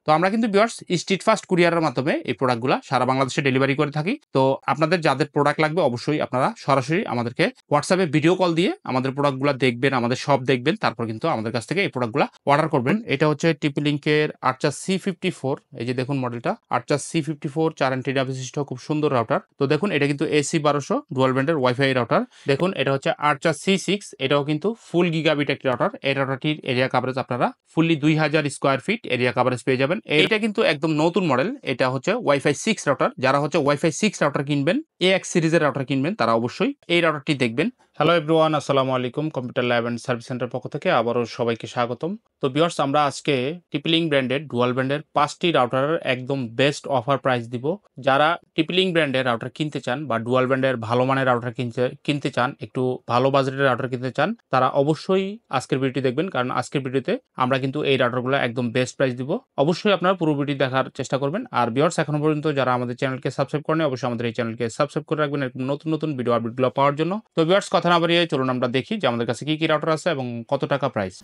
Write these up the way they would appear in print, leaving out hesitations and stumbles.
তো আমরা কিন্তু ভিউয়ার্স স্ট্রিট ফাস্ট কুরিয়ারের মাধ্যমে এই প্রোডাক্টগুলো সারা বাংলাদেশে ডেলিভারি করে থাকি। তো আপনাদের যাদের প্রোডাক্ট লাগবে অবশ্যই আপনারা সরাসরি আমাদেরকে হোয়াটসঅ্যাপে ভিডিও কল দিয়ে আমাদের প্রোডাক্টগুলো দেখবেন, আমাদের শপ দেখবেন, তারপর কিন্তু আমাদের কাছ থেকে এই প্রোডাক্টগুলো অর্ডার করবেন। এটা হচ্ছে TP-Link-এর আর্চার C54, এই যে দেখুন মডেলটা আর্চার C54 4 অ্যান্টেনা বিশিষ্ট খুব সুন্দর রাউটার। তো দেখুন এটা কিন্তু AC1200 ডুয়াল ব্যান্ডের ওয়াইফাই রাউটার। দেখুন এটা হচ্ছে আর্চার C6, এটাও কিন্তু ফুল গিগাবিট একটি রাউটার। এই রাউটারটির এরিয়া কভারেজ আপনারা fully 2000 square feet area coverage পেয়ে যাবেন। এইটা কিন্তু একদম নতুন মডেল, এটা হচ্ছে ওয়াইফাই 6 রাউটার। যারা হচ্ছে ওয়াইফাই 6 রাউটার কিনবেন, AX সিরিজের রাউটার কিনবেন, তারা অবশ্যই এই রাউটারটি দেখবেন। হ্যালো এভরিওয়ান, আসসালামু আলাইকুম। Computer lab and service centre পক্ষ থেকে আবারও সবাইকে স্বাগতম। তো ভিউয়ার্স, আমরা আজকে TP-Link ব্র্যান্ডের ডুয়াল ব্যান্ডের 5টি রাউটারের একদম বেস্ট অফার প্রাইস দিব। যারা TP-Link ব্র্যান্ডের রাউটার কিনতে চান বা ডুয়াল ব্যান্ডের ভালো মানের রাউটার কিনতে চান, একটু ভালো বাজেটের রাউটার কিনতে চান, তারা অবশ্যই আজকের ভিডিওটি দেখবেন, কারণ আজকের ভিডিওতে আমরা কিন্তু এই রাউটারগুলো একদম বেস্ট প্রাইস দিব। অবশ্যই আপনারা পুরো ভিডিও দেখার চেষ্টা করবেন। আর ভিউয়ার্স, এখনো পর্যন্ত যারা আমাদের চ্যানেলকে সাবস্ক্রাইব করেন, অবশ্যই আমাদের এই চ্যানেলকে সাবস্ক্রাইব করে রাখবেন এরকম নতুন নতুন ভিডিও আপডেটগুলো পাওয়ার জন্য। তো ভিউয়ার্স, কথা না বাড়িয়ে চলুন আমরা দেখি যে আমাদের কাছে কি কি রাউটার আছে এবং কত টাকা প্রাইস।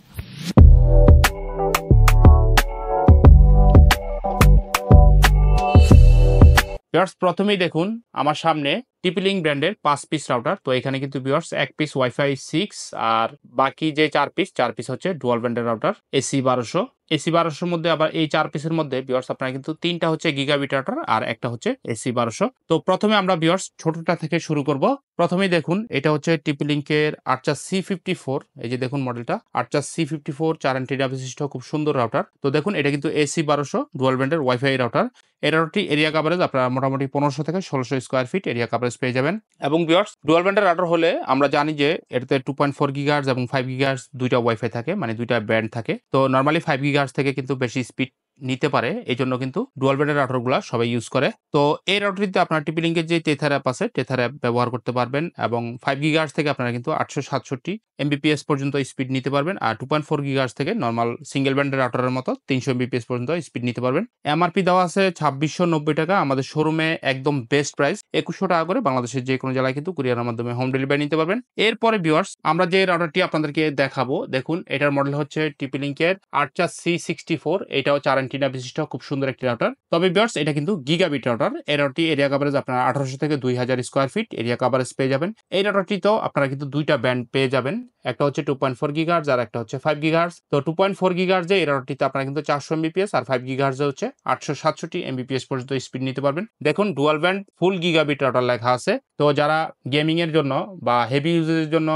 ভিউয়ার্স, প্রথমেই দেখুন আমার সামনে TP-Link ব্র্যান্ডের 5 পিস রাউটার। তো এখানে কিন্তু ভিউয়ার্স 1 পিস ওয়াইফাই 6 আর বাকি যে 4 পিস হচ্ছে ডুয়াল ব্র্যান্ডের রাউটার AC1200 মধ্যে। আবার এই 4 পিসের মধ্যে ভিউয়ার্স আপনারা কিন্তু 3টা হচ্ছে গিগাবিট রাউটার আর একটা হচ্ছে AC1200। তো প্রথমে আমরা ভিউয়ার্স ছোটটা থেকে শুরু করব। প্রথমেই দেখুন এটা হচ্ছে TP-Link-এর আর্চার C54, এই যে দেখুন মডেলটা আর্চার C54 4 অ্যান্টেনা বিশিষ্ট খুব সুন্দর রাউটার। তো দেখুন এটা কিন্তু AC1200 ডুয়াল ব্র্যান্ডের ওয়াইফাই রাউটার। এই রাউটারটি এরিয়া কভারেজ আপনারা মোটামুটি 1500 থেকে 1600 স্কোয়ার ফিট এরিয়া কভারেজ পেয়ে যাবেন। এবং ভিউয়ার্স, ডুয়াল ব্যান্ডের রাউটার হলে আমরা জানি যে এটাতে 2.4 গিগাহার্জ এবং 5 গিগাহার্জ দুইটা ওয়াইফাই থাকে, মানে দুইটা ব্যান্ড থাকে। তো নরমালি 5 গিগাহার্জ থেকে কিন্তু বেশি স্পিড নিতে পারে, এই জন্য কিন্তু ডুয়াল ব্যান্ডের রাউটারগুলো সবাই ইউজ করে। তো এই রাউটারটিতে আপনার TP-Link-এর যে টেথার অ্যাপ আছে, টেথার অ্যাপ ব্যবহার করতে পারবেন এবং 5 গিগাহার্জ থেকে আপনারা কিন্তু 867 Mbps পর্যন্ত স্পিড নিতে পারবেন। আর 2.4 গিগাহার্জ থেকে নরমাল সিঙ্গেল ব্যান্ডের রাউটারের মতো 300 Mbps পর্যন্ত স্পিড নিতে পারবেন। MRP দেওয়া আছে 2690 টাকা। আমাদের শোরুমে একদম বেস্ট প্রাইস 2100 টাকা করে। বাংলাদেশের যে কোনো জেলায় কিন্তু কুরিয়ারের মাধ্যমে হোম ডেলিভারি নিতে পারবেন। এরপরে ভিউয়ার্স, আমরা যে রাউটারটি আপনাদেরকে দেখাবো, দেখুন এটার মডেল হচ্ছে TP-Link-এর আর্চার C64, এটাও 4 অ্যান্টেনা বিশিষ্ট খুব সুন্দর একটি রাউটার। তবে ভিউয়ার্স, এটা কিন্তু গিগাবিট রাউটার। এই রাউটারটি এরিয়া কভারেজ আপনারা 1800 থেকে 2000 স্কোয়ার ফিট এরিয়া কভারেজ পেয়ে যাবেন। এই রাউটারটিতেও আপনারা কিন্তু দুইটা ব্যান্ড পেয়ে যাবেন, একটা হচ্ছে 2.4 গিগাহার্জ আর একটা হচ্ছে 5 গিগাহার্জ। তো 2.4 গিগাহার্জে এই রাউটারটিতে আপনারা কিন্তু 400 Mbps আর 5 গিগাহার্জে হচ্ছে 867 Mbps পর্যন্ত স্পিড নিতে পারবেন। দেখুন ডুয়াল ব্যান্ড ফুল গিগাবিট রাউটার লেখা আছে। তো যারা গেমিং এর জন্য বা হেভি ইউজের জন্য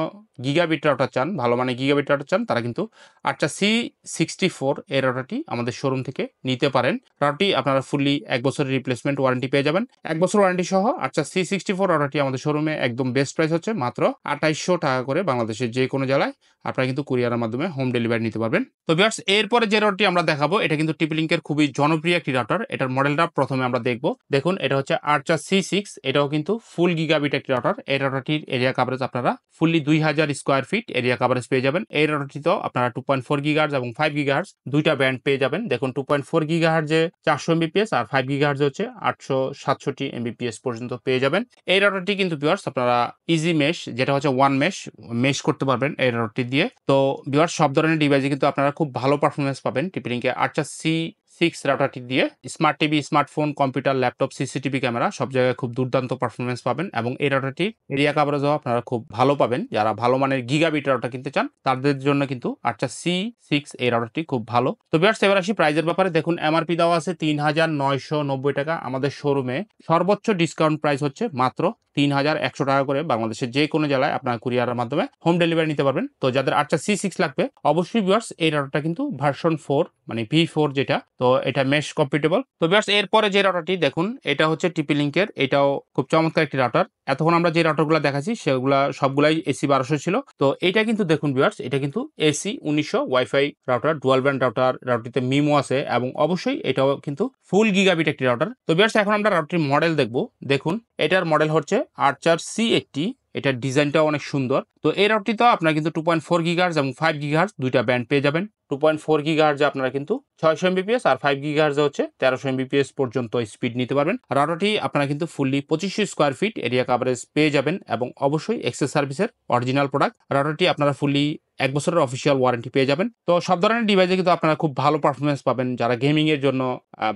গিগাবিট রাউটার চান, ভালো মানে গিগাবিট রাউটার চান, তারা কিন্তু আর্চার C64 এই রাউটারটি আমাদের শোরুম থেকে নিতে পারেন। রাউটারটি আপনারা ফুললি 1 বছরের রিপ্লেসমেন্ট ওয়ারেন্টি পেয়ে যাবেন। 1 বছর ওয়ারেন্টি সহ আর্চার C64 রাউটারটি আমাদের শোরুমে একদম বেস্ট প্রাইস হচ্ছে মাত্র 2800 টাকা করে। বাংলাদেশের যে কোনো জেলায় আপনারা কিন্তু কুরিয়ারের মাধ্যমে হোম ডেলিভারি নিতে পারবেন। তো ভিউয়ার্স, এরপরে যে রাউটারটি আমরা দেখাবো, এটা কিন্তু TP-Link-এর খুবই জনপ্রিয় একটি রাউটার। এটার মডেলটা প্রথমে আমরা দেখব। দেখুন এটা হচ্ছে আর্চার C6, এটাও কিন্তু ফুল গিগাবিট একটি রাউটার। এই রাউটারটির এরিয়া কভারেজ আপনারা fully 2000 square feet area coverage পেয়ে যাবেন। এই রাউটারটিতেও আপনারা 2.4 গিগাহার্জ এবং 5 গিগাহার্জ দুইটা ব্যান্ড পেয়ে যাবেন। দেখুন 2.4 গিগাহার্জে 400 Mbps আর 5 গিগাহার্জে হচ্ছে 867 Mbps পর্যন্ত পেয়ে যাবেন। এই রাউটারটি কিন্তু ভিউয়ার্স আপনারা ইজি মেশ, যেটা হচ্ছে ওয়ান মেশ করতে পারবেন এই রাউটারটি দিয়ে। তো ভিউয়ার্স, সব ধরনের ডিভাইসে কিন্তু আপনারা খুব ভালো পারফরমেন্স পাবেন TP-Link-এর আর্চার C6 রাউটারটি দিয়ে। Smart TV, smartphone, computer, laptop, CCTV camera সব জায়গায় খুব দুর্দান্ত পারফরমেন্স পাবেন এবং এই রাউটারটি এরিয়া কভারেজও আপনারা খুব ভালো পাবেন। যারা ভালো মানের গিগাবিট রাউটার কিনতে চান, তাদের জন্য কিন্তু আর্চার C6 এই রাউটারটি খুব ভালো। তো ভিউয়ার্স, এবার আসি প্রাইজের ব্যাপারে। দেখুন MRP দেওয়া আছে 3990 টাকা। আমাদের শোরুমে সর্বোচ্চ ডিসকাউন্ট প্রাইস হচ্ছে মাত্র 3100 টাকা করে। বাংলাদেশের যে কোনো জেলায় আপনারা কুরিয়ারের মাধ্যমে হোম ডেলিভারি নিতে পারবেন। তো যাদের আর্চার C6 লাগবে, অবশ্যই ভিউয়ার্স এই রাউটারটা কিন্তু ভার্সন 4 মানে V4 যেটা, তো এটা মেশ কম্পিটেবল। তো ভিউয়ার্স, এরপরে যে রাউটারটি দেখুন, এটা হচ্ছে TP-Link-এর, এটাও খুব চমৎকার একটি রাউটার। এতক্ষণ আমরা যে রাউটারগুলো দেখাচ্ছি সেগুলা সবগুলাই AC1200 ছিল। তো এটা কিন্তু দেখুন ভিউয়ার্স, এটা কিন্তু AC1900 wifi router, dual band router. রাউটারটিতে মিমো আছে এবং অবশ্যই এটাও কিন্তু ফুল গিগাবিট একটি রাউটার। তো ভিউয়ার্স, এখন আমরা রাউটারটির মডেল দেখব। দেখুন এটার মডেল হচ্ছে আর্চার C80, এটার ডিজাইনটাও অনেক সুন্দর। তো এই রাউটারটিতেও আপনারা কিন্তু 2.4 গিগাহার্জ এবং 5 গিগাহার্জ দুইটা ব্যান্ড পেয়ে যাবেন। 2.4 গিগাহার্জে আপনারা কিন্তু 600 এমবিপিএস আর 5 গিগাহার্জে হচ্ছে 1300 এমবিপিএস পর্যন্ত স্পিড নিতে পারবেন। রাউটারটি আপনারা কিন্তু fully 2500 square feet area coverage পেয়ে যাবেন এবং অবশ্যই এক্সেস সার্ভিসের অরিজিনাল প্রোডাক্ট। রাউটারটি আপনারা ফুললি 1 বছরের অফিসিয়াল ওয়ারেন্টি পেয়ে যাবেন। তো সব ধরনের ডিভাইসে কিন্তু আপনারা খুব ভালো পারফরমেন্স পাবেন। যারা গেমিং এর জন্য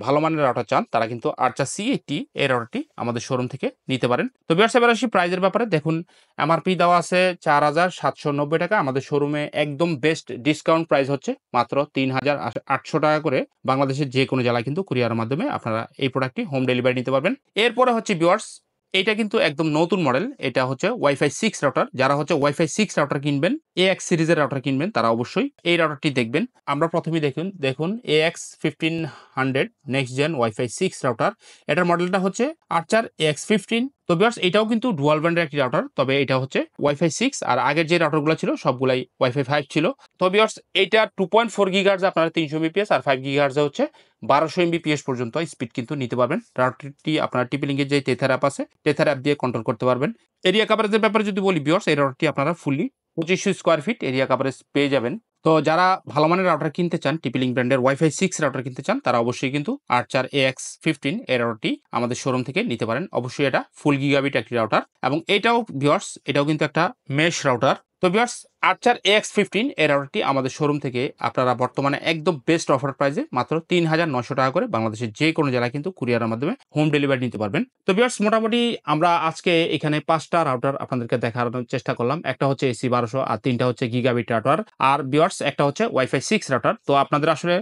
ভালো মানের রাউটার চান তারা কিন্তু আর্চার C80 এই রাউটারটি আমাদের শোরুম থেকে নিতে পারেন। তো ভিউয়ার্স এবার আসি প্রাইজের ব্যাপারে। দেখুন এমআরপি দেওয়া আছে 4790 টাকা। আমাদের শোরুমে একদম বেস্ট ডিসকাউন্ট প্রাইস হচ্ছে মাত্র 3800 টাকা করে। বাংলাদেশের যে কোনো জেলায় কিন্তু কুরিয়ারের মাধ্যমে আপনারা এই প্রোডাক্টটি হোম ডেলিভারি নিতে পারবেন। এরপরে হচ্ছে ভিউয়ার্স এটা কিন্তু একদম নতুন মডেল। এটা হচ্ছে ওয়াইফাই 6 রাউটার। যারা হচ্ছে ওয়াইফাই 6 রাউটার কিনবেন, AX সিরিজের রাউটার কিনবেন তারা অবশ্যই এই রাউটারটি দেখবেন। আমরা প্রথমেই দেখুন AX 1500 next gen wifi 6 router. এটার মডেলটা হচ্ছে আর্চার AX 15। তো ভিউয়ার্স এটাও কিন্তু ডুয়াল ব্যান্ডের একটি রাউটার, তবে এটা হচ্ছে ওয়াইফাই 6 আর আগের যে রাউটারগুলো ছিল সবগুলাই ওয়াইফাই 5 ছিল। তো ভিউয়ার্স এটা 2.4 গিগাহার্জ আপনারা 300 এমবিপিএস আর 5 গিগাহার্জে হচ্ছে 1200 এমবিপিএস পর্যন্ত স্পিড কিন্তু নিতে পারবেন। রাউটারটি আপনার টিপিলিংকের যে টেথার অ্যাপ আছে টেথার অ্যাপ দিয়ে কন্ট্রোল করতে পারবেন। এরিয়া কভারেজের ব্যাপারে যদি বলি ভিউয়ার্স এই রাউটারটি আপনারা fully 2500 square feet area coverage পেয়ে যাবেন। তো যারা ভালো মানের রাউটার কিনতে চান, টিপিলিংক ব্র্যান্ডের ওয়াইফাই 6 রাউটার কিনতে চান তারা অবশ্যই কিন্তু আর্চার AX 15 এই রাউটারটি আমাদের শোরুম থেকে নিতে পারেন। অবশ্যই এটা ফুল গিগাবিট একটি রাউটার এবং এটাও ভিউয়ার্স এটাও কিন্তু একটা মেশ রাউটার। তো ভিউয়ার্স আর্চার AX 15 এই রাউটারটি আমাদের শোরুম থেকে আপনারা বর্তমানে একদম বেস্ট অফার প্রাইসে মাত্র 3900 টাকা করে বাংলাদেশের যে কোনো জেলায় কিন্তু কুরিয়ারের মাধ্যমে হোম ডেলিভারি নিতে পারবেন। তো ভিউয়ার্স মোটামুটি আমরা আজকে এখানে 5টা রাউটার আপনাদেরকে দেখানোর চেষ্টা করলাম। একটা হচ্ছে AC 1200 আর 3টা হচ্ছে গিগাবিট রাউটার আর ভিউয়ার্স একটা হচ্ছে ওয়াইফাই 6 রাউটার। তো আপনাদের আসলে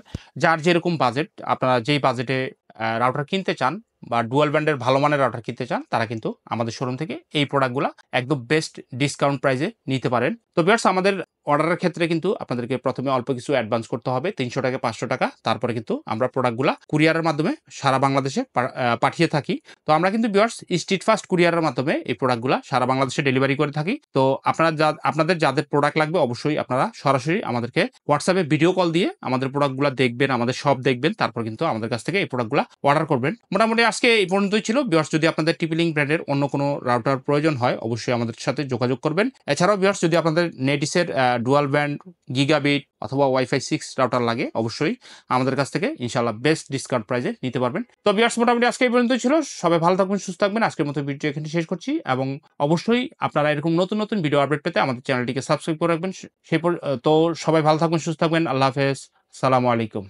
যার যেরকম বাজেট, আপনারা যেই বাজেটে রাউটার কিনতে চান বা ডুয়াল ব্যান্ডের ভালো মানের রাউটার কিনতে চান তারা কিন্তু আমাদের শোরুম থেকে এই প্রোডাক্টগুলো একদম বেস্ট ডিসকাউন্ট প্রাইসে নিতে পারেন। তো ভিউয়ার্স আমাদের অর্ডারের ক্ষেত্রে কিন্তু আপনাদেরকে প্রথমে অল্প কিছু অ্যাডভান্স করতে হবে 300 টাকা 500 টাকা। তারপরে কিন্তু আমরা প্রোডাক্টগুলো কুরিয়ারের মাধ্যমে সারা বাংলাদেশে পাঠিয়ে থাকি। তো আমরা কিন্তু ভিউয়ার্স স্ট্রিট ফাস্ট কুরিয়ারের মাধ্যমে এই প্রোডাক্টগুলো সারা বাংলাদেশে ডেলিভারি করে থাকি। তো আপনাদের যাদের প্রোডাক্ট লাগবে অবশ্যই আপনারা সরাসরি আমাদেরকে হোয়াটসঅ্যাপে ভিডিও কল দিয়ে আমাদের প্রোডাক্টগুলো দেখবেন, আমাদের সব দেখবেন, তারপর কিন্তু আমাদের কাছ থেকে এই প্রোডাক্টগুলো অর্ডার করবেন। মোটামুটি আজকে এই পর্যন্তই ছিল। ভিউয়ার্স যদি আপনাদের টিপিলিংক ব্র্যান্ডের অন্য কোনো রাউটার প্রয়োজন হয় অবশ্যই আমাদের সাথে যোগাযোগ করবেন। এছাড়াও ভিউয়ার্স যদি আপনাদের নেটিসের ডুয়াল ব্যান্ড গিগাবিট অথবা ওয়াইফাই 6 রাউটার লাগে অবশ্যই আমাদের কাছ থেকে ইনশাআল্লাহ বেস্ট ডিসকাউন্ট প্রাইসে নিতে পারবেন। তো ভিউয়ার্স মোটামুটি আজকে এই পর্যন্তই ছিল। সবাই ভালো থাকবেন, সুস্থ থাকবেন। আজকের মতো ভিডিও এখানে শেষ করছি এবং অবশ্যই আপনারা এরকম নতুন নতুন ভিডিও আপডেট পেতে আমাদের চ্যানেলটিকে সাবস্ক্রাইব করে রাখবেন। তো সবাই ভালো থাকবেন, সুস্থ থাকবেন। আল্লাহ হাফেজ, সালামু আলাইকুম।